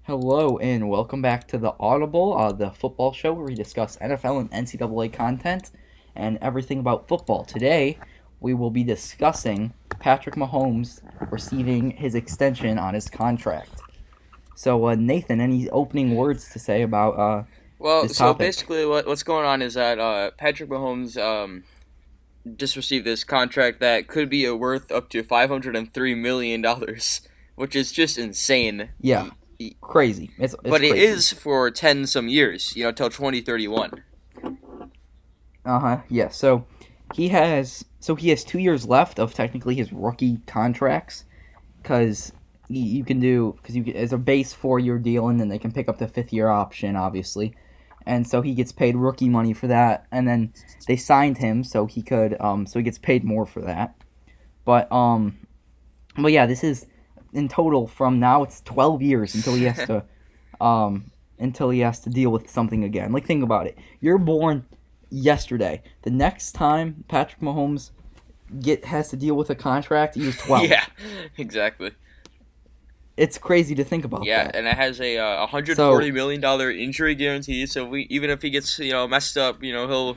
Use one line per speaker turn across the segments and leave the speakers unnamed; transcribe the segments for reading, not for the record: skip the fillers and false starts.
Hello and welcome back to the Audible, the football show where we discuss NFL and NCAA content and everything about football. Today, we will be discussing Patrick Mahomes receiving his extension on his contract. So, Nathan, any opening words to say about
Well,
this
so
topic?
basically, what's going on is that Patrick Mahomes just received this contract that could be worth up to $503 million, which is just insane.
Yeah, crazy. It's
But it
crazy.
is for 10 some years, till 2031.
Yeah. So he has 2 years left of technically his rookie contracts because you can do as a base 4 year deal, and then they can pick up the fifth year option, obviously, and so he gets paid rookie money for that, and then they signed him so he gets paid more for that, but yeah, this is in total from now it's 12 years until he has to deal with something again. Like, think about it. You're born yesterday. The next time Patrick Mahomes has to deal with a contract, he was 12.
Yeah, exactly.
It's crazy to think about
Yeah,
that.
and it has a $140
So,
million injury guarantee. So even if he gets messed up, he'll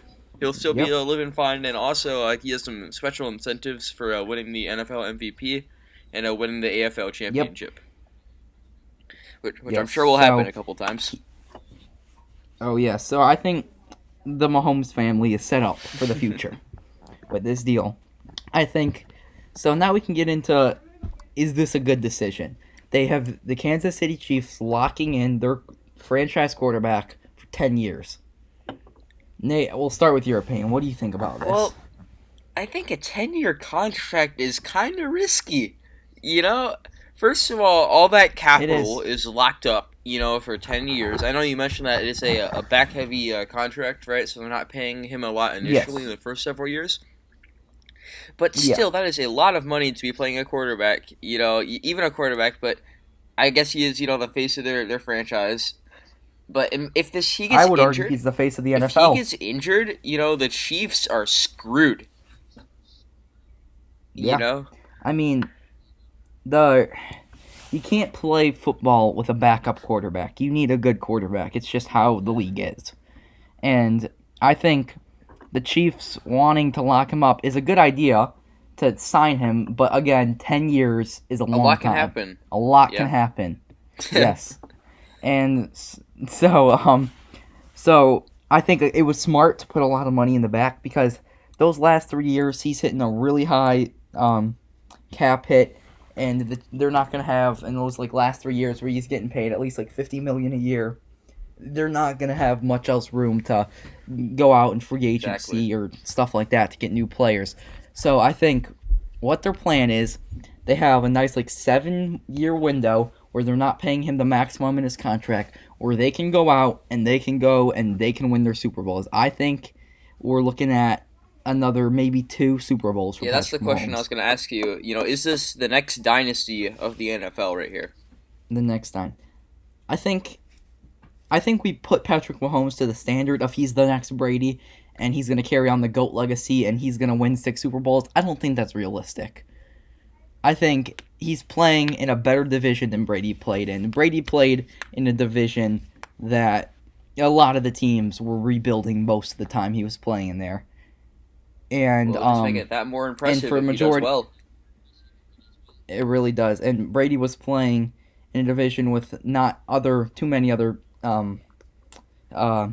still be
yep,
living fine. And also he has some special incentives for winning the NFL MVP and winning the AFL
yep,
championship, which I'm
yes.
sure will happen a couple times.
Oh yeah. So I think the Mahomes family is set up for the future with this deal. I think so. Now we can get into, is this a good decision? They have the Kansas City Chiefs locking in their franchise quarterback for 10 years. Nate, we'll start with your opinion. What do you think about this?
Well, I think a 10-year contract is kind of risky. You know, First of all that
It
capital
is.
is locked up, for 10 years. I know you mentioned that it's a back heavy contract, right? So they're not paying him a lot initially in
Yes.
the first several years. But
Yeah.
still, that is a lot of money to be playing a quarterback, even a quarterback, but I guess he is, the face of their franchise. But if he
I
gets
would argue
injured,
he's the face of the
if he
NFL.
gets injured, the Chiefs are screwed, you
Yeah.
know?
I mean, the you can't play football with a backup quarterback. You need a good quarterback. It's just how the league is. And I think the Chiefs wanting to lock him up is a good idea to sign him, but again, 10 years is a
A
long
lot can
time.
happen.
A lot can
Yeah.
happen. Yes. And so so I think it was smart to put a lot of money in the back because those last 3 years he's hitting a really high cap hit, and they're not going to have in those like last 3 years where he's getting paid at least like 50 million a year. They're not going to have much else room to go out in free
Exactly.
agency or stuff like that to get new players. So I think what their plan is, they have a nice like 7 year window where they're not paying him the maximum in his contract, where they can go out and they can win their Super Bowls. I think we're looking at another maybe two Super Bowls for
Yeah, that's the
Patrick
question I
Mahomes
was going to ask you. Is this the next dynasty of the NFL right here?
the next time. I think I think we put Patrick Mahomes to the standard of he's the next Brady and he's going to carry on the GOAT legacy and he's going to win 6 Super Bowls. I don't think that's realistic. I think he's playing in a better division than Brady played in. Brady played in a division that a lot of the teams were rebuilding most of the time he was playing in there. And
Well, just make it that more
and
impressive
for a
if he does
majority
well.
it really does. And Brady was playing in a division with not other too many other uh,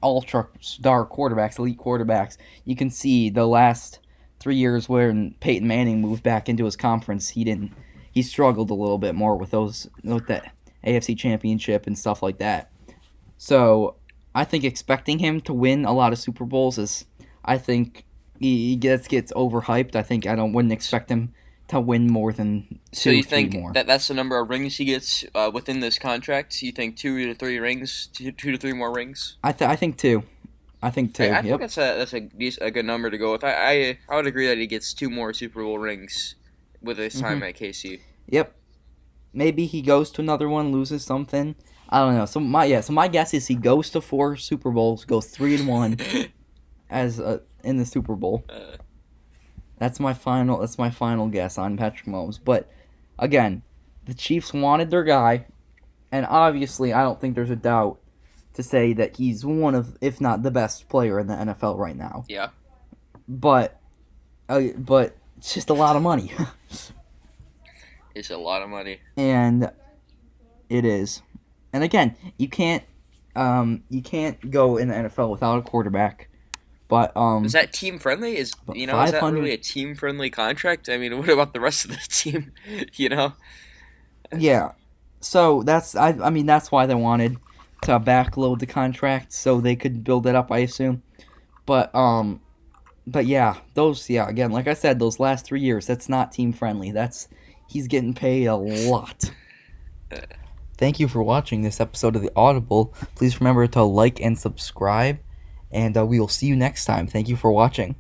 ultra star quarterbacks, elite quarterbacks. You can see the last 3 years when Peyton Manning moved back into his conference, he struggled a little bit more with that AFC Championship and stuff like that. So I think expecting him to win a lot of Super Bowls is, I think gets overhyped. I don't wouldn't expect him to win more than
So
two,
you
three
think
more.
that that's the number of rings he gets within this contract? You think 2 to 3 rings, two to three more rings?
I think two. I think two.
I think
Yep.
that's a good number to go with. I would agree that he gets 2 more Super Bowl rings with his time
Mhm.
at KC.
Yep. Maybe he goes to another one, loses something. I don't know. So my guess is he goes to 4 Super Bowls, goes 3-1 as in the Super Bowl.
uh,
That's my final guess on Patrick Mahomes. But again, the Chiefs wanted their guy. And obviously, I don't think there's a doubt to say that he's one of, if not the best player in the NFL right now.
Yeah,
But it's just a lot of money,
it's a lot of money.
and it is. And again, you can't go in the NFL without a quarterback. But
Is that team friendly?
but
Is
five
that really
hundred,
a team friendly contract? I mean, what about the rest of the team? you know,
yeah. So I mean that's why they wanted to backload the contract so they could build it up. I assume, but yeah, again, like I said, those last 3 years, that's not team friendly. He's getting paid a lot. Thank you for watching this episode of the Audible. Please remember to like and subscribe, and we will see you next time. Thank you for watching.